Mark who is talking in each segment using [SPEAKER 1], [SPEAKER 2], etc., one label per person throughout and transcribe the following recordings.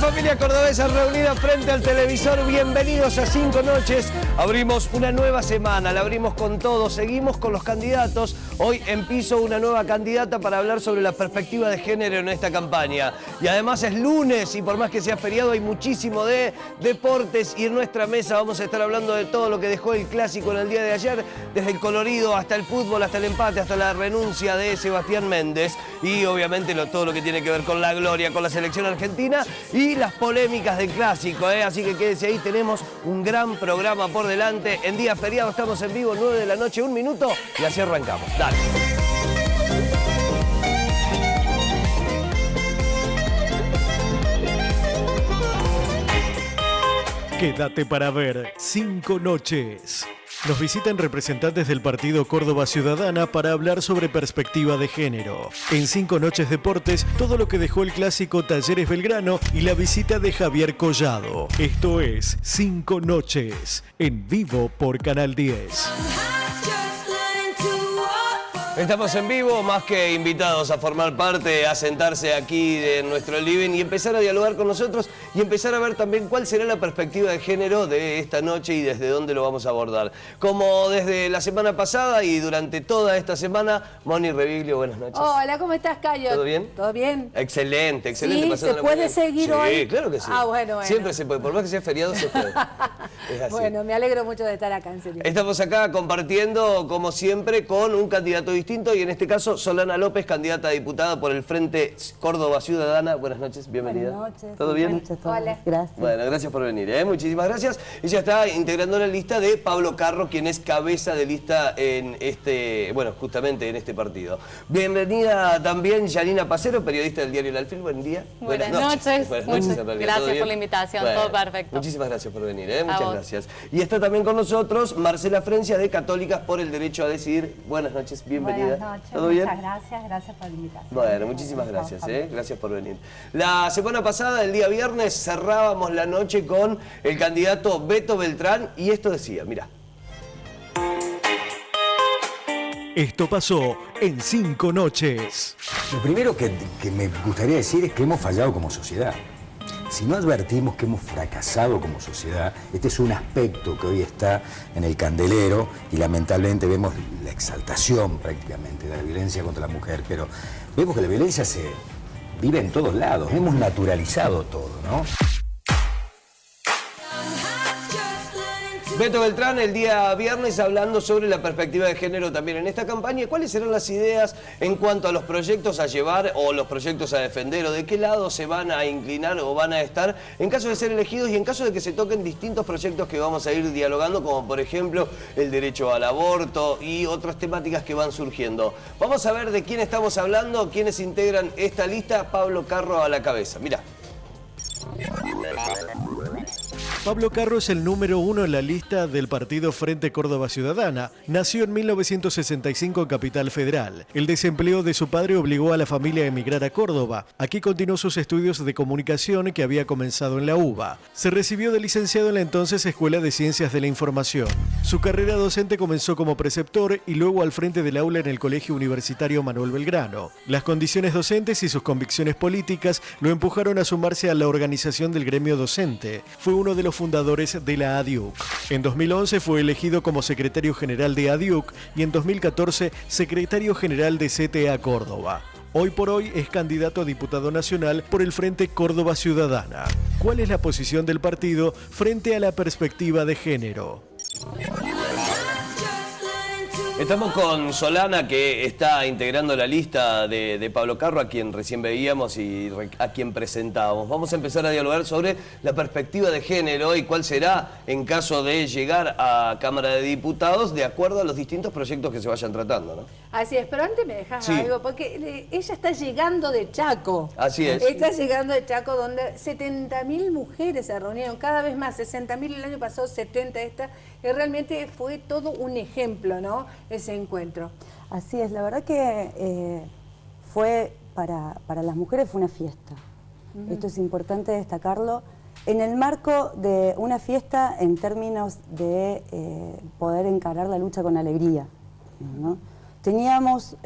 [SPEAKER 1] Familia cordobesa reunida frente al televisor, bienvenidos a 5 Noches. Abrimos una nueva semana, la abrimos con todo, seguimos con los candidatos. Hoy en piso una nueva candidata para hablar sobre la perspectiva de género en esta campaña. Y además es lunes y por más que sea feriado hay muchísimo de deportes y en nuestra mesa vamos a estar hablando de todo lo que dejó el clásico en el día de ayer, desde el colorido hasta el fútbol, hasta el empate, hasta la renuncia de Sebastián Méndez y obviamente todo lo que tiene que ver con la gloria, con la selección argentina y las polémicas del clásico, así que quédese ahí, tenemos un gran programa por delante. En día feriado estamos en vivo, 9 de la noche, 1 minuto y así arrancamos. Dale.
[SPEAKER 2] Quédate para ver 5 Noches. Nos visitan representantes del partido Córdoba Ciudadana para hablar sobre perspectiva de género. En 5 Noches Deportes, todo lo que dejó el clásico Talleres Belgrano y la visita de Javier Collado. Esto es 5 Noches, en vivo por Canal 10.
[SPEAKER 1] Estamos en vivo, más que invitados a formar parte, a sentarse aquí de nuestro living y empezar a dialogar con nosotros y empezar a ver también cuál será la perspectiva de género de esta noche y desde dónde lo vamos a abordar. Como desde la semana pasada y durante toda esta semana, Moni Reviglio, buenas noches.
[SPEAKER 3] Hola, ¿cómo estás, Cayo?
[SPEAKER 1] ¿Todo bien?
[SPEAKER 3] ¿Todo bien?
[SPEAKER 1] Excelente, excelente.
[SPEAKER 3] ¿Sí? ¿Se puede seguir hoy?
[SPEAKER 1] Sí, claro que sí.
[SPEAKER 3] Ah, bueno.
[SPEAKER 1] Siempre se puede, por más que sea feriado se puede. Es así.
[SPEAKER 3] Bueno, me alegro mucho de estar acá, en serio.
[SPEAKER 1] Estamos acá compartiendo, como siempre, con un candidato distinto y en este caso Solana López, candidata a diputada por el Frente Córdoba Ciudadana. Buenas noches, bienvenida.
[SPEAKER 4] Buenas noches.
[SPEAKER 1] ¿Todo bien?
[SPEAKER 4] Buenas noches a todos.
[SPEAKER 3] Hola.
[SPEAKER 4] Gracias.
[SPEAKER 1] Bueno, gracias por venir, muchísimas gracias. Ella está integrando la lista de Pablo Carro, quien es cabeza de lista en justamente en este partido. Bienvenida también Yanina Pacero, periodista del diario El Alfil. Buen día.
[SPEAKER 5] Buenas noches.
[SPEAKER 1] Buenas noches, en realidad.
[SPEAKER 5] Gracias por la invitación,
[SPEAKER 1] Bueno,
[SPEAKER 5] todo perfecto.
[SPEAKER 1] Muchísimas gracias por venir, muchas gracias. Y está también con nosotros Marcela Frencia de Católicas por el Derecho a Decidir. Buenas noches, bienvenida.
[SPEAKER 4] Buenas noches,
[SPEAKER 1] ¿Todo bien?
[SPEAKER 4] muchas gracias por la invitación.
[SPEAKER 1] Bueno, muchísimas gracias, gracias por venir. La semana pasada, el día viernes, cerrábamos la noche con el candidato Beto Beltrán y esto decía, mirá.
[SPEAKER 2] Esto pasó en 5 Noches.
[SPEAKER 6] Lo primero que me gustaría decir es que hemos fallado como sociedad. Si no advertimos que hemos fracasado como sociedad, este es un aspecto que hoy está en el candelero y lamentablemente vemos la exaltación prácticamente de la violencia contra la mujer, pero vemos que la violencia se vive en todos lados, hemos naturalizado todo, ¿no?
[SPEAKER 1] Beto Beltrán el día viernes hablando sobre la perspectiva de género también en esta campaña. ¿Cuáles serán las ideas en cuanto a los proyectos a llevar o los proyectos a defender o de qué lado se van a inclinar o van a estar en caso de ser elegidos y en caso de que se toquen distintos proyectos que vamos a ir dialogando, como por ejemplo el derecho al aborto y otras temáticas que van surgiendo? Vamos a ver de quién estamos hablando, quiénes integran esta lista. Pablo Carro a la cabeza. Mirá.
[SPEAKER 2] Pablo Carro es el número 1 en la lista del partido Frente Córdoba Ciudadana. Nació en 1965 en Capital Federal. El desempleo de su padre obligó a la familia a emigrar a Córdoba. Aquí continuó sus estudios de comunicación que había comenzado en la UBA. Se recibió de licenciado en la entonces Escuela de Ciencias de la Información. Su carrera docente comenzó como preceptor y luego al frente del aula en el Colegio Universitario Manuel Belgrano. Las condiciones docentes y sus convicciones políticas lo empujaron a sumarse a la organización del gremio docente. Fue uno de los fundadores de la ADIUC. En 2011 fue elegido como secretario general de ADIUC y en 2014 secretario general de CTA Córdoba. Hoy por hoy es candidato a diputado nacional por el Frente Córdoba Ciudadana. ¿Cuál es la posición del partido frente a la perspectiva de género?
[SPEAKER 1] Estamos con Solana, que está integrando la lista de Pablo Carro, a quien recién veíamos y a quien presentábamos. Vamos a empezar a dialogar sobre la perspectiva de género y cuál será en caso de llegar a Cámara de Diputados de acuerdo a los distintos proyectos que se vayan tratando, ¿no?
[SPEAKER 3] Así es, pero antes me dejas algo, porque ella está llegando de Chaco.
[SPEAKER 1] Así es.
[SPEAKER 3] Está llegando de Chaco, donde 70.000 mujeres se reunieron, cada vez más, 60.000 el año pasado, 70 esta, que realmente fue todo un ejemplo, ¿no? Ese encuentro.
[SPEAKER 4] Así es, la verdad que fue para las mujeres fue una fiesta. Esto es importante destacarlo. En el marco de una fiesta en términos de poder encarar la lucha con alegría, ¿no? Teníamos,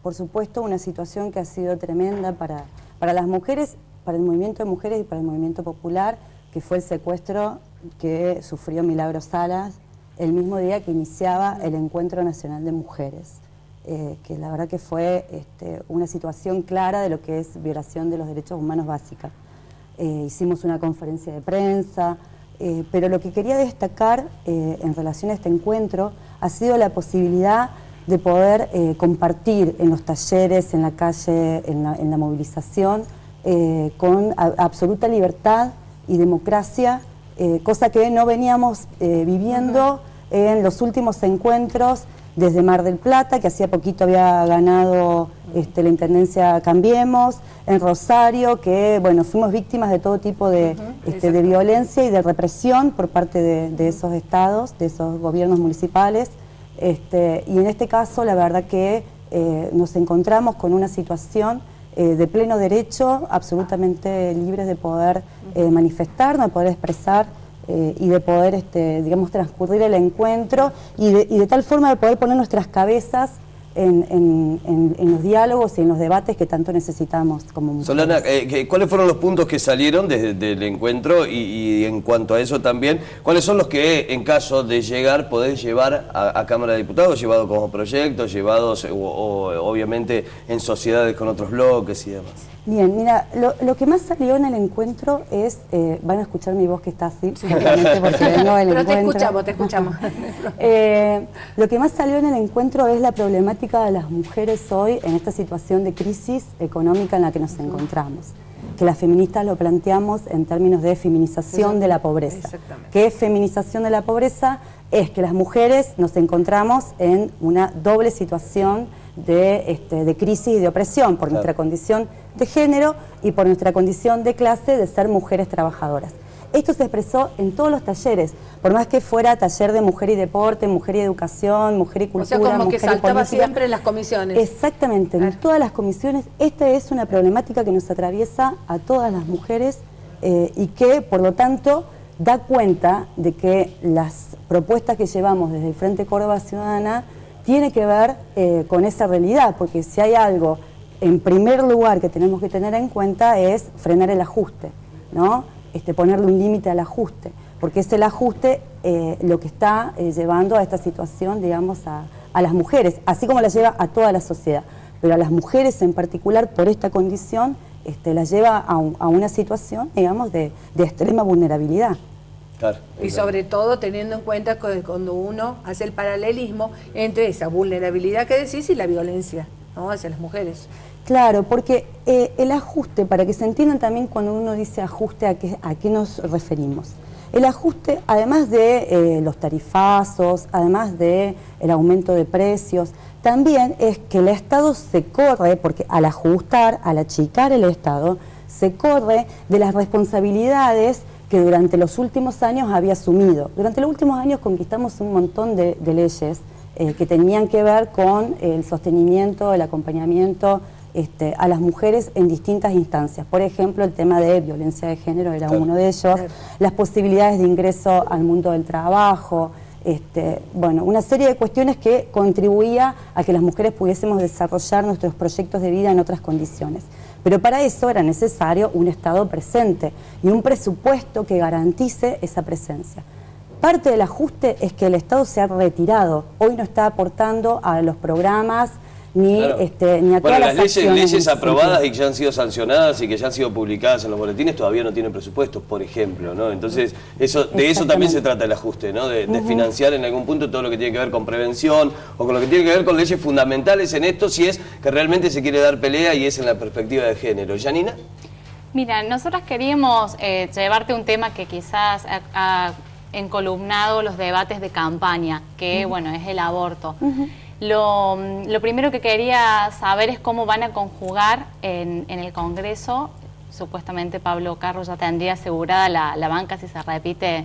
[SPEAKER 4] por supuesto, una situación que ha sido tremenda para las mujeres para el movimiento de mujeres y para el movimiento popular, que fue el secuestro que sufrió Milagros Salas el mismo día que iniciaba el Encuentro Nacional de Mujeres, que la verdad que fue una situación clara de lo que es violación de los derechos humanos básicos. Hicimos una conferencia de prensa, pero lo que quería destacar en relación a este encuentro ha sido la posibilidad de poder compartir en los talleres, en la calle, en la movilización, con absoluta libertad y democracia, cosa que no veníamos viviendo en los últimos encuentros desde Mar del Plata, que hacía poquito había ganado la Intendencia Cambiemos, en Rosario, que bueno, fuimos víctimas de todo tipo de violencia y de represión por parte de esos estados, de esos gobiernos municipales. Y en este caso la verdad que nos encontramos con una situación de pleno derecho, absolutamente libres de poder manifestarnos, de poder expresar y de poder, digamos, transcurrir el encuentro y de tal forma de poder poner nuestras cabezas en los diálogos y en los debates que tanto necesitamos como mujeres.
[SPEAKER 1] Solana, ¿cuáles fueron los puntos que salieron del encuentro y en cuanto a eso también, cuáles son los que en caso de llegar podés llevar a Cámara de Diputados, llevado como proyectos, llevados o obviamente en sociedades con otros bloques y demás?
[SPEAKER 4] Bien, mira, lo que más salió en el encuentro es, van a escuchar mi voz que está así, simplemente porque vengo del encuentro.
[SPEAKER 3] Te escuchamos.
[SPEAKER 4] Lo que más salió en el encuentro es la problemática de las mujeres hoy en esta situación de crisis económica en la que nos encontramos. Que las feministas lo planteamos en términos de feminización de la pobreza. ¿Qué es feminización de la pobreza? Es que las mujeres nos encontramos en una doble situación de crisis y de opresión por nuestra condición de género y por nuestra condición de clase de ser mujeres trabajadoras. Esto se expresó en todos los talleres, por más que fuera taller de mujer y deporte, mujer y educación, mujer y cultura,
[SPEAKER 3] o sea, como
[SPEAKER 4] mujer
[SPEAKER 3] que saltaba
[SPEAKER 4] y política.
[SPEAKER 3] siempre en las comisiones.
[SPEAKER 4] Exactamente, en todas las comisiones. Esta es una problemática que nos atraviesa a todas las mujeres y que, por lo tanto, da cuenta de que las propuestas que llevamos desde el Frente Córdoba Ciudadana tiene que ver con esa realidad, porque si hay algo, en primer lugar, que tenemos que tener en cuenta es frenar el ajuste, ¿no? Ponerle un límite al ajuste, porque es el ajuste lo que está llevando a esta situación, digamos, a las mujeres, así como la lleva a toda la sociedad, pero a las mujeres en particular, por esta condición, las lleva a una situación, digamos, de extrema vulnerabilidad.
[SPEAKER 1] Claro,
[SPEAKER 3] y sobre todo teniendo en cuenta que cuando uno hace el paralelismo entre esa vulnerabilidad que decís y la violencia, ¿no?, hacia las mujeres.
[SPEAKER 4] Claro, porque el ajuste, para que se entiendan también cuando uno dice ajuste, ¿a qué nos referimos? El ajuste, además de los tarifazos, además del aumento de precios, también es que el Estado se corre, porque al ajustar, al achicar el Estado, se corre de las responsabilidades que durante los últimos años había asumido. Durante los últimos años conquistamos un montón de leyes que tenían que ver con el sostenimiento, el acompañamiento a las mujeres en distintas instancias. Por ejemplo, el tema de violencia de género era uno de ellos, las posibilidades de ingreso al mundo del trabajo, bueno, una serie de cuestiones que contribuía a que las mujeres pudiésemos desarrollar nuestros proyectos de vida en otras condiciones. Pero para eso era necesario un Estado presente y un presupuesto que garantice esa presencia. Parte del ajuste es que el Estado se ha retirado, hoy no está aportando a los programas ni,
[SPEAKER 1] claro,
[SPEAKER 4] ni a todas las
[SPEAKER 1] leyes aprobadas y que ya han sido sancionadas y que ya han sido publicadas en los boletines todavía no tienen presupuestos, por ejemplo, ¿no? Entonces, de eso también se trata el ajuste, ¿no? De financiar en algún punto todo lo que tiene que ver con prevención o con lo que tiene que ver con leyes fundamentales en esto, si es que realmente se quiere dar pelea y es en la perspectiva de género. ¿Yanina?
[SPEAKER 5] Mira, nosotras queríamos llevarte un tema que quizás ha encolumnado los debates de campaña, que bueno, es el aborto. Lo primero que quería saber es cómo van a conjugar en el Congreso. Supuestamente Pablo Carro ya tendría asegurada la banca si se repite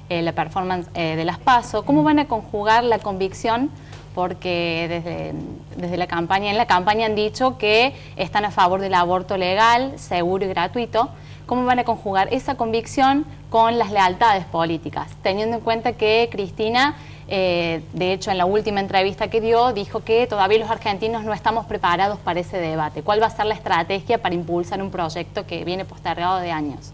[SPEAKER 5] la performance de las PASO. ¿Cómo van a conjugar la convicción? Porque desde la campaña, en la campaña han dicho que están a favor del aborto legal, seguro y gratuito. ¿Cómo van a conjugar esa convicción con las lealtades políticas? Teniendo en cuenta que Cristina De hecho, en la última entrevista que dio, dijo que todavía los argentinos no estamos preparados para ese debate. ¿Cuál va a ser la estrategia para impulsar un proyecto que viene postergado de años?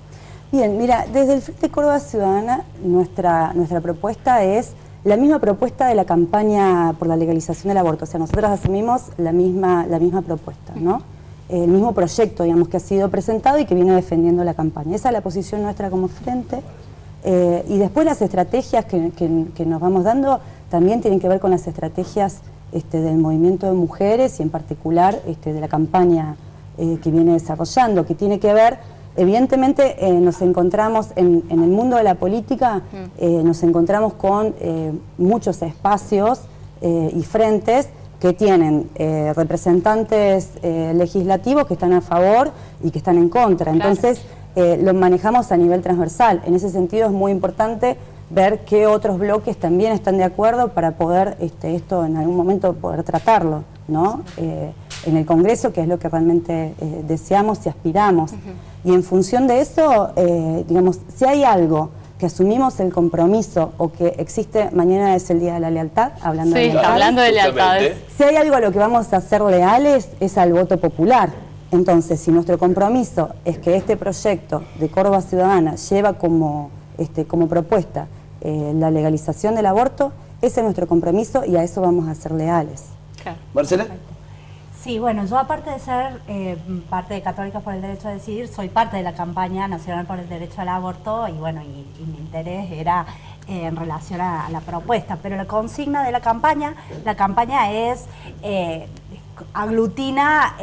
[SPEAKER 4] Bien, mira, desde el Frente Córdoba Ciudadana, nuestra propuesta es la misma propuesta de la campaña por la legalización del aborto. O sea, nosotros asumimos la misma propuesta, ¿no? El mismo proyecto, digamos, que ha sido presentado y que viene defendiendo la campaña. Esa es la posición nuestra como Frente. Y después las estrategias que nos vamos dando también tienen que ver con las estrategias del movimiento de mujeres y en particular de la campaña que viene desarrollando, que tiene que ver, evidentemente nos encontramos en el mundo de la política, nos encontramos con muchos espacios y frentes que tienen representantes legislativos que están a favor y que están en contra.
[SPEAKER 5] Claro.
[SPEAKER 4] Entonces, lo manejamos a nivel transversal. En ese sentido es muy importante ver qué otros bloques también están de acuerdo para poder esto en algún momento poder tratarlo, ¿no? En el Congreso, que es lo que realmente deseamos y aspiramos. Y en función de eso, digamos, si hay algo que asumimos el compromiso o que existe, mañana es el Día de la Lealtad, hablando de lealtades.
[SPEAKER 5] Hablando de lealtades.
[SPEAKER 4] Si hay algo a lo que vamos a ser leales es al voto popular. Entonces, si nuestro compromiso es que este proyecto de Córdoba Ciudadana lleva como propuesta la legalización del aborto, ese es nuestro compromiso y a eso vamos a ser leales.
[SPEAKER 5] Claro.
[SPEAKER 1] Marcela.
[SPEAKER 7] Sí, bueno, yo aparte de ser parte de Católicas por el Derecho a Decidir, soy parte de la campaña nacional por el derecho al aborto y bueno, y mi interés era en relación a la propuesta, pero la consigna de la campaña es, aglutina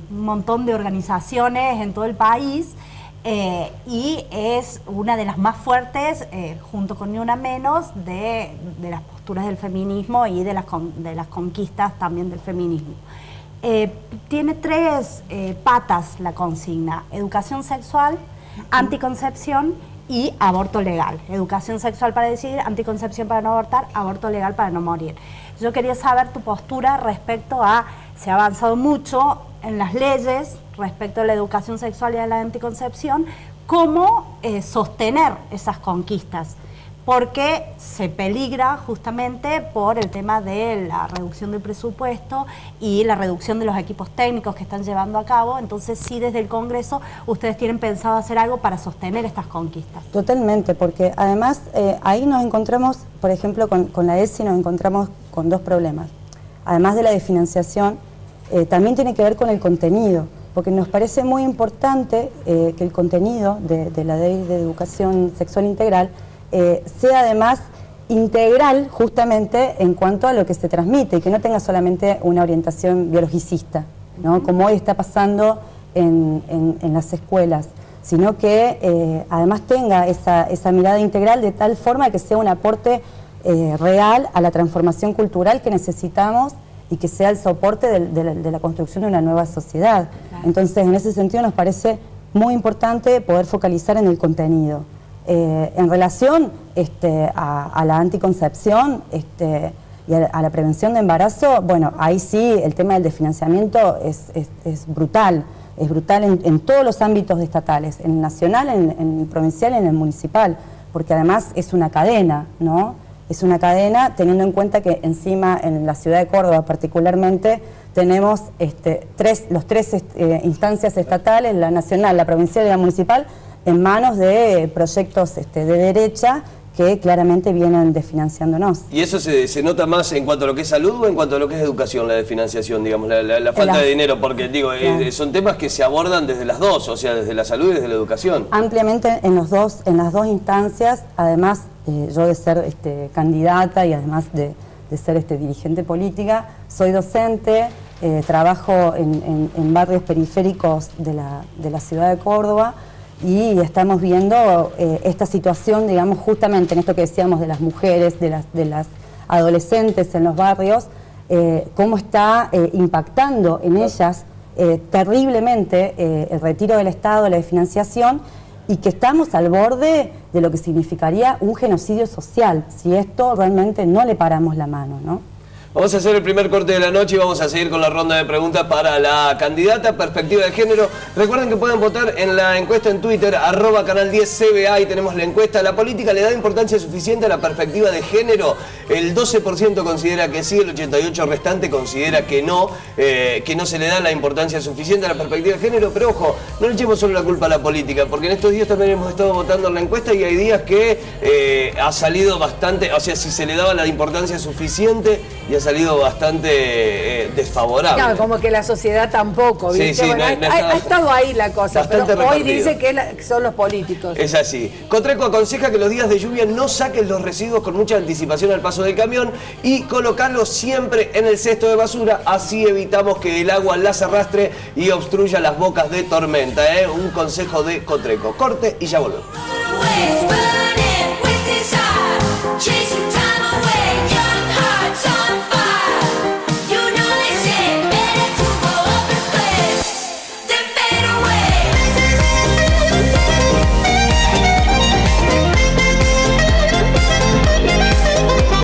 [SPEAKER 7] un montón de organizaciones en todo el país y es una de las más fuertes, junto con Ni Una Menos, de las posturas del feminismo y de las conquistas también del feminismo. Tiene tres patas la consigna: educación sexual, anticoncepción y aborto legal. Educación sexual para decidir, anticoncepción para no abortar, aborto legal para no morir. Yo quería saber tu postura respecto a, se ha avanzado mucho en las leyes respecto a la educación sexual y a la anticoncepción, cómo sostener esas conquistas, porque se peligra justamente por el tema de la reducción del presupuesto y la reducción de los equipos técnicos que están llevando a cabo. Entonces, sí, desde el Congreso, ustedes tienen pensado hacer algo para sostener estas conquistas.
[SPEAKER 4] Totalmente, porque además ahí nos encontramos, por ejemplo, con la ESI nos encontramos con dos problemas. Además de la desfinanciación, también tiene que ver con el contenido, porque nos parece muy importante que el contenido de la Ley de Educación Sexual Integral sea además integral justamente en cuanto a lo que se transmite y que no tenga solamente una orientación biologicista, ¿no? Como hoy está pasando en las escuelas, sino que además tenga esa mirada integral de tal forma que sea un aporte real a la transformación cultural que necesitamos y que sea el soporte de la construcción de una nueva sociedad. Entonces, en ese sentido nos parece muy importante poder focalizar en el contenido. En relación a la anticoncepción y a la prevención de embarazo, bueno, ahí sí el tema del desfinanciamiento es brutal en todos los ámbitos estatales, en el nacional, en el provincial y en el municipal, porque además es una cadena, ¿no? Es una cadena teniendo en cuenta que encima en la ciudad de Córdoba particularmente tenemos las tres instancias estatales, la nacional, la provincial y la municipal, en manos de proyectos de derecha que claramente vienen desfinanciándonos.
[SPEAKER 1] ¿Y eso se nota más en cuanto a lo que es salud o en cuanto a lo que es educación, la desfinanciación, digamos, la falta de dinero? Porque digo, claro, son temas que se abordan desde las dos, o sea, desde la salud y desde la educación.
[SPEAKER 4] Ampliamente en las dos instancias, además yo de ser candidata y además de ser dirigente política, soy docente, trabajo en barrios periféricos de la ciudad de Córdoba, y estamos viendo esta situación, digamos, justamente en esto que decíamos de las mujeres, de las adolescentes en los barrios, cómo está impactando en ellas terriblemente el retiro del Estado, la desfinanciación, y que estamos al borde de lo que significaría un genocidio social, si esto realmente no le paramos la mano, ¿no?
[SPEAKER 1] Vamos a hacer el primer corte de la noche y vamos a seguir con la ronda de preguntas para la candidata Perspectiva de Género. Recuerden que pueden votar en la encuesta en Twitter, @canal10cba, ahí tenemos la encuesta. ¿La política le da importancia suficiente a la perspectiva de género? El 12% considera que sí, el 88% restante considera que no se le da la importancia suficiente a la perspectiva de género. Pero ojo, no le echemos solo la culpa a la política, porque en estos días también hemos estado votando en la encuesta y hay días que ha salido bastante, o sea, si se le daba la importancia suficiente y ha salido bastante desfavorable.
[SPEAKER 3] Claro, como que la sociedad tampoco, ¿viste?
[SPEAKER 1] Sí,
[SPEAKER 3] bueno, ha estado ahí la cosa, pero hoy dice que son los políticos.
[SPEAKER 1] Es así. Cotreco aconseja que los días de lluvia no saques los residuos con mucha anticipación al paso del camión y colocarlos siempre en el cesto de basura, así evitamos que el agua las arrastre y obstruya las bocas de tormenta. Un consejo de Cotreco. Corte y ya volvemos.